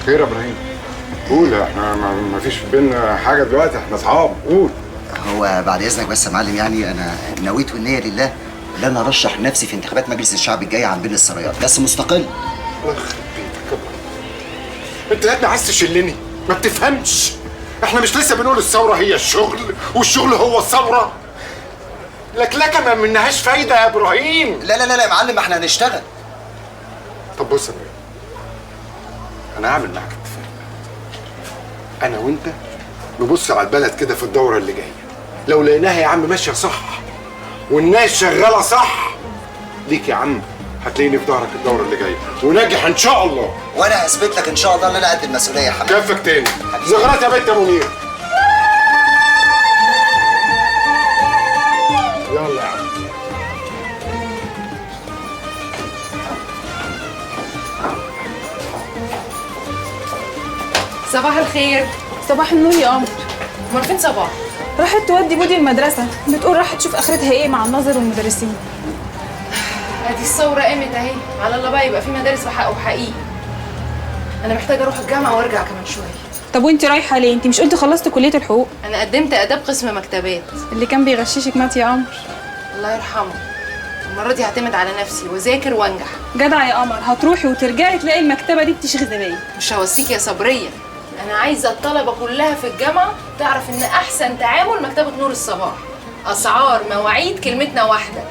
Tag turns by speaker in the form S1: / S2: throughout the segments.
S1: خير يا ابراهيم؟ قول، احنا ما فيش بينا حاجه دلوقتي، احنا اصحاب. قول.
S2: هو بعد اذنك بس يا معلم، يعني انا نويت والنيه لله ان انا ارشح نفسي في انتخابات مجلس الشعب الجاي عن بين السرايات، بس مستقل.
S1: الله يخرب بيتك يا ابراهيم، انت يا ابني عايز تشلني؟ ما بتفهمش، احنا مش لسه بنقول الثوره هي الشغل والشغل هو الثوره؟ لكلكه ما منهاش فايده يا ابراهيم.
S2: لا لا لا يا معلم، ما احنا هنشتغل.
S1: طب بص يا ابراهيم، انا هعمل معاك اتفاق. انا وانت نبص على البلد كده في الدوره اللي جايه، لو لقيناها يا عم ماشيه صح والناس شغاله صح، ليك يا عم هتلاقيني في ظهرك الدوره اللي جايه وناجح ان شاء الله.
S2: وانا هثبت لك ان شاء الله ان انا قد المسؤوليه يا حبيبي.
S1: كفك تاني زغرات يا بنت يا منير. يلا يا عم.
S3: صباح الخير.
S4: صباح النور يا قمر.
S3: امال فين صباح؟
S4: راحت تودي بودي المدرسة، بتقول راحت تشوف اخرتها ايه مع الناظر والمدرسين.
S3: ادي الثورة قامت اهي، على الله بقى يبقى في مدارس بحق وحقيقي. انا محتاجة اروح الجامعة وارجع كمان شوية.
S4: طب وانت رايحة ليه؟ انت مش قلتي خلصتي كلية الحقوق؟
S3: انا قدمت اداب قسم مكتبات.
S4: اللي كان بيغششك مات يا قمر.
S3: الله يرحمه. المرة دي هعتمد على نفسي واذاكر وانجح.
S4: جدع يا قمر، هتروحي وترجعي تلاقي المكتبة دي بتشغي زباين.
S3: مش هوصيك يا صبرية، انا عايزة الطلبة كلها في الجامعة تعرف ان احسن تعامل مكتبة نور الصباح. اسعار، مواعيد، كلمتنا واحدة.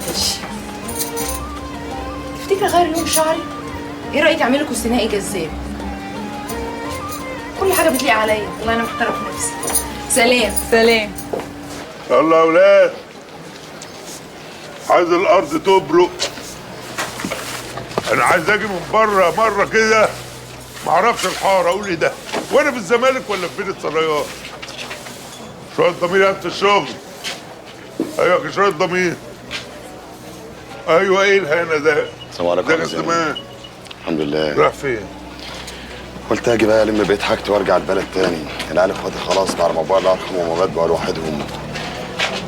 S3: ماشي. تفتكر اغير لون شعري؟ ايه رايك اعمله كوستينائي جذاب؟ كل حاجه بتليق عليا، والله انا محتاره في نفسي. سلام.
S4: سلام.
S5: يلا يا ولاد، عايز الارض تبرق. انا عايز اجي من بره مره كده، معرفش الحاره اقول ايه ده، وانا في الزمالك ولا في بين السرايات. شويه ضمير انت الشغل. ايوه شويه ضمير. ايوه ايه الهنا ده؟
S6: السلام عليكم يا
S5: ازيك يا زمان؟
S6: الحمد لله.
S5: رايح فين؟
S6: قلت اجي بقى الم بقيت حاجتي وارجع البلد تاني. العيال اخواتي خلاص بعد ما ابويا الله يرحمه وما مات بقى لوحدهم.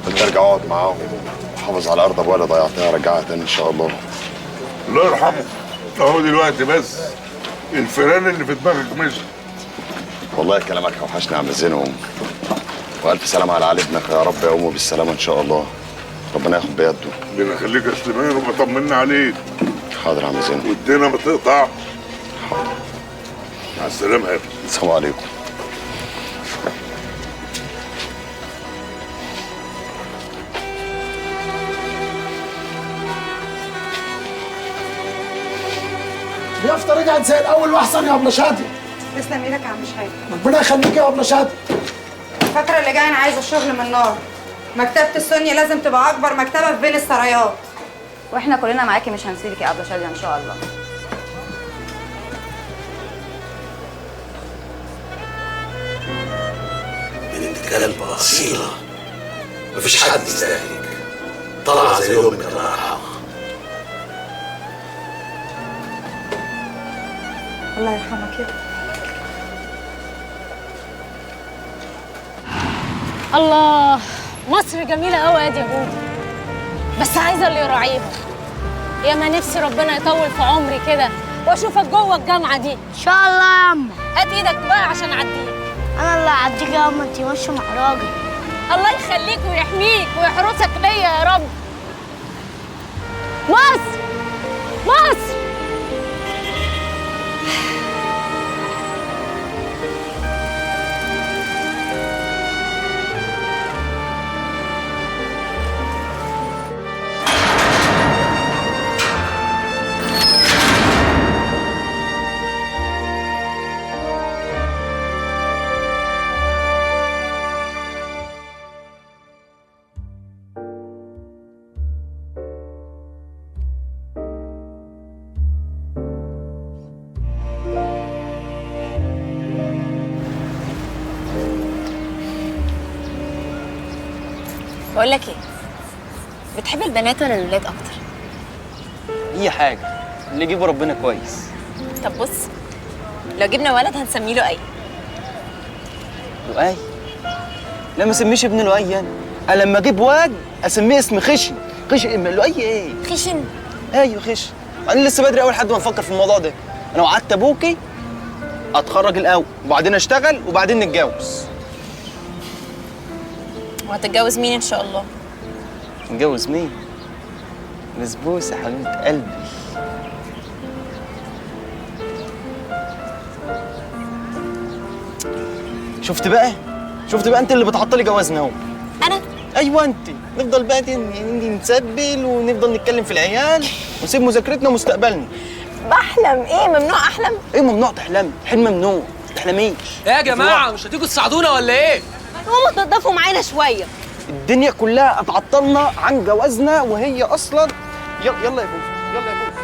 S6: قلت ارجع اقعد معاهم واحافظ على ارض ابويا اللي ضيعتها ارجعها تاني ان شاء الله.
S5: الله يرحمه. اهو دلوقتي بس الفيران اللي في دماغك مشي.
S6: والله كلامك اوحشني يا عم زينهم. والف سلامه على علي ابنك يا رب، يقومه بالسلامه ان شاء الله. ربنا ياخد بيده.
S5: ربنا يخليك يا سليمان وبطمنا عليك.
S6: حاضر يا عم زينهم.
S5: والدنيا ما تقطع.
S6: حاضر.
S5: مع السلامه يا ابني.
S6: السلام عليكم.
S7: اليافطة رجعت زي الأول وأحسن يا أبلة شادي.
S8: تسلم ايدك يا عم شحاته.
S7: ربنا يخليك يا أبلة شادي.
S8: الفترة اللي جاية أنا عايزة الشغل من نار. مكتبة السني لازم تبقى أكبر مكتبة في بين السرايات.
S9: واحنا كلنا معاكي، مش هنسيبك يا أبلة شادية إن شاء الله.
S10: بنت كلب أصيلة، مفيش حد يستاهلك. طالعة زي أمك الله يرحمها.
S8: الله يرحمك يا
S11: الله، مصر جميلة قوي يا بودي، بس عايزة اللي يراعيها. يا ما نفسي ربنا يطول في عمري كده واشوفك جوه الجامعة دي.
S12: ان شاء الله يا اما.
S11: هات ايدك بقى عشان اعديك.
S12: انا اللي هعديك يا اما، انتي ماشية مع راجل.
S11: الله يخليك ويحميك ويحرسك ليا يا رب. مصر مصر. بقول لك ايه، بتحب البنات ولا الولاد اكتر؟
S13: اي حاجه، اللي يجيبه ربنا كويس.
S11: طب بص، لو جبنا ولد هنسميه لؤي.
S13: لؤي؟ لا ما اسميش ابن لؤي يعني. انا لما اجيب واد اسميه اسم خشن. خشن لؤي ايه؟
S11: خشن؟
S13: ايوه خشن. انا لسه بدري قوي لحد ما نفكر في الموضوع ده. انا وعدت ابوكي اتخرج الاول وبعدين اشتغل وبعدين نتجوز.
S14: وهتتجوز مين ان شاء الله؟
S13: نتجوز مين؟ بسبوسه حبيبه قلبي. شفت بقى انت اللي بتعطلي جوازنا اهو.
S14: انا؟
S13: ايوه انت. نفضل بقى نتسبل ونفضل نتكلم في العيال ونسيب مذاكرتنا ومستقبلنا.
S14: بحلم ايه؟ ممنوع احلم؟
S13: ايه ممنوع تحلمي؟ حلم ممنوع، ما تحلميش.
S15: ايه يا جماعه مش هتيجوا تساعدونا ولا ايه؟
S14: قوموا تنضفوا معانا شويه.
S13: الدنيا كلها اتعطلنا عن جوازنا وهي اصلا. يلا يا بوس، يلا يا بوس.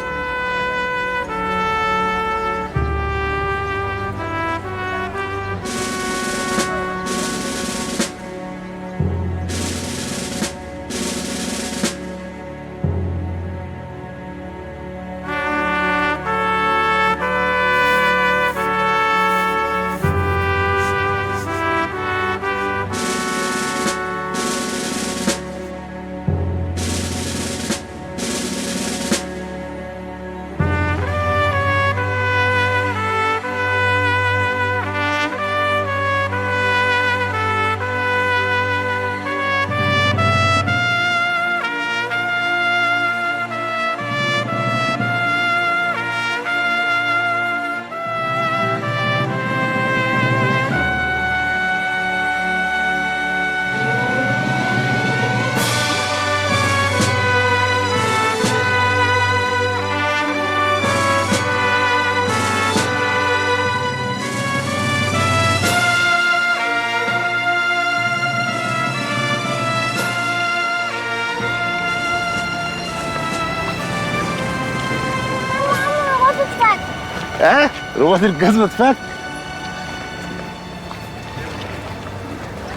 S16: رباط الجزمة اتفك.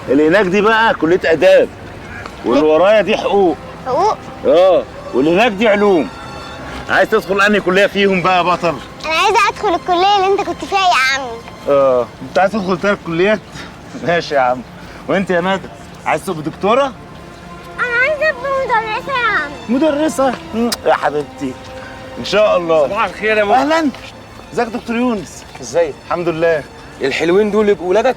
S16: اللي هناك دي بقى كلية آداب، واللي ورايا دي حقوق.
S12: حقوق؟
S16: واللي هناك دي علوم. عايز تدخل أنهي كلية فيهم بقى يا بطل؟
S12: أنا عايزة أدخل الكلية اللي أنت كنت فيها يا عمي.
S16: أنت عايز تدخل 3 كليات؟ ماشي يا عم. وأنت يا ندى عايز تبقى دكتورة؟
S12: أنا عايزة أبقى مدرسة يا عم.
S16: مدرسة؟ يا حبيبتي إن شاء الله.
S15: صباح الخير يا ماما.
S16: أهلا. ازيك يا دكتور يونس؟
S15: ازيك؟
S16: الحمد لله.
S15: الحلوين دول يبقوا ولادك؟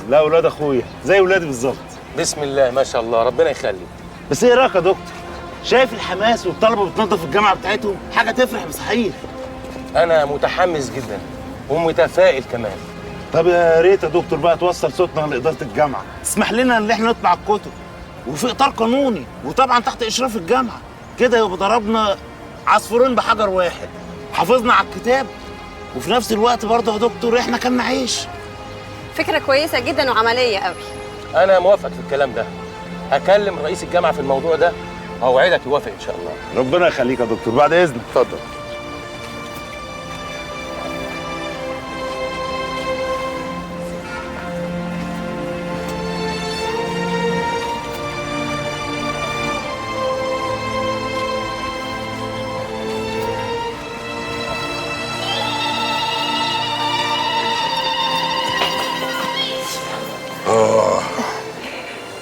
S16: لا ولاد اخويا زي ولادي بالظبط.
S15: بسم الله ما شاء الله ربنا يخليك.
S16: بس ايه رايك يا دكتور؟ شايف الحماس والطلبه بتنظف الجامعه بتاعتهم؟ حاجه تفرح بصحيح.
S15: انا متحمس جدا ومتفائل كمان.
S16: طب يا ريت يا دكتور بقى توصل صوتنا لاداره الجامعه، تسمح لنا ان احنا نطلع الكتب وفي اطار قانوني وطبعا تحت اشراف الجامعه. كده يبقى ضربنا عصفورين بحجر واحد، حافظنا على الكتاب وفي نفس الوقت برضه يا دكتور احنا كنا عيش.
S14: فكره كويسه جدا وعمليه قوي.
S15: انا موافق في الكلام ده. هكلم رئيس الجامعه في الموضوع ده واوعدك يوافق ان شاء الله.
S16: ربنا يخليك يا دكتور. بعد اذنك.
S15: اتفضل.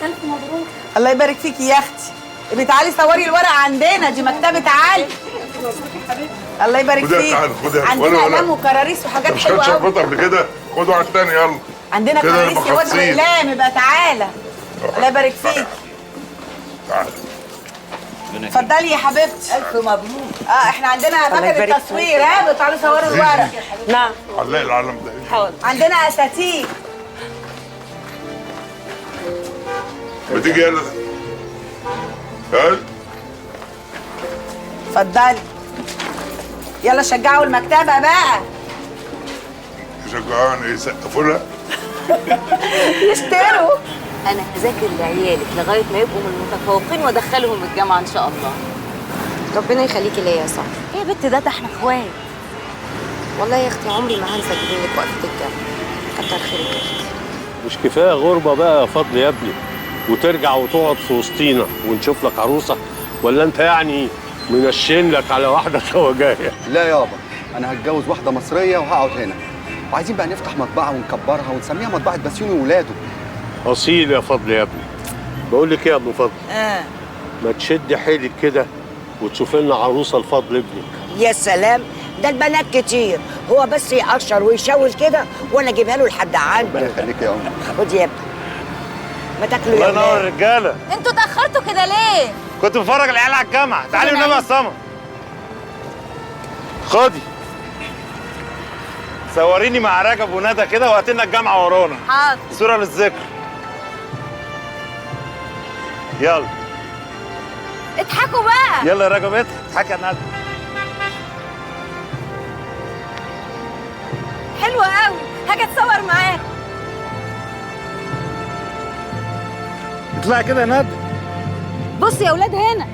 S14: ألف مبروك.
S17: الله يبارك فيكي يا اختي. ابقي تعالي صوري الورق عندنا، دي مكتبة علي. الله يبارك
S5: خدها
S17: فيك.
S5: تعالى خدها.
S17: عندنا اقلام وكراريس وحاجات
S5: مش
S17: حلوه
S5: كانت
S17: قوي.
S5: شربات قبل كده؟ خدوا على الثاني يلا.
S17: عندنا
S5: كده
S17: كراريس
S5: نبقى
S17: يا واد
S5: 50.
S17: واقلام، يبقى تعالى. الله يبارك فيك.
S5: تعالى.
S17: اتفضلي يا حبيبتي. الف مبروك. احنا عندنا
S5: الله
S17: مكنه
S5: يبارك
S17: تصوير. تعالوا صوروا الورق. نعم.
S5: علق العلم ده.
S17: حاضر. عندنا اساتيك.
S5: ما تيجي يلا. يلا.
S17: اتفضلي. يلا شجعوا المكتبه بقى.
S5: يشجعوني يسقفوا لها.
S17: يشتروا.
S18: انا هذاكر لعيالك لغايه ما يبقوا من المتفوقين وادخلهم الجامعه ان شاء الله.
S19: ربنا يخليكي ليا يا صاحبي.
S18: ايه يا بنت ده احنا اخوات.
S19: والله يا اختي عمري ما هنسى جبينك وقفه الجامعه. كتر خيرك يا اختي.
S20: مش كفايه غربه بقى يا فضل يا ابني وترجع وتقعد في وسطينا ونشوف لك عروسه، ولا انت يعني منشن لك على واحده زوجايه؟
S21: لا يابا، انا هتجوز واحده مصريه وهقعد هنا، وعايزين بقى نفتح مطبعه ونكبرها ونسميها مطبعه بسيوني وولاده.
S20: اصيل يا فضل يا ابني. بقول لك ايه يا ابو فضل؟ ما تشد حيلك كده وتشوف لنا عروسه لفضل ابنك.
S22: يا سلام،
S2: ده البنات كتير، هو بس يقشر ويشاول كده وانا اجيبها له لحد عندي.
S21: ربنا يخليك يا امي.
S2: خد يا ابني ما تاكلوا
S16: الله
S2: يا
S16: ينور
S2: ولاد.
S16: الرجاله.
S14: انتوا اتاخرتوا كده ليه؟
S16: كنت بفرج العيال على الجامعه. تعالي والنبي يا سما. خدي صوريني مع رجب وندى كده وهات لنا الجامعه ورانا.
S14: حاضر.
S16: صوره للذكر. يلا
S14: اضحكوا بقى.
S16: يلا يا رجب اضحك يا ندى.
S14: حلوة قوي، هاجي اتصور معاك.
S16: اطلعي كده يا ندى.
S14: بصوا يا ولاد هنا.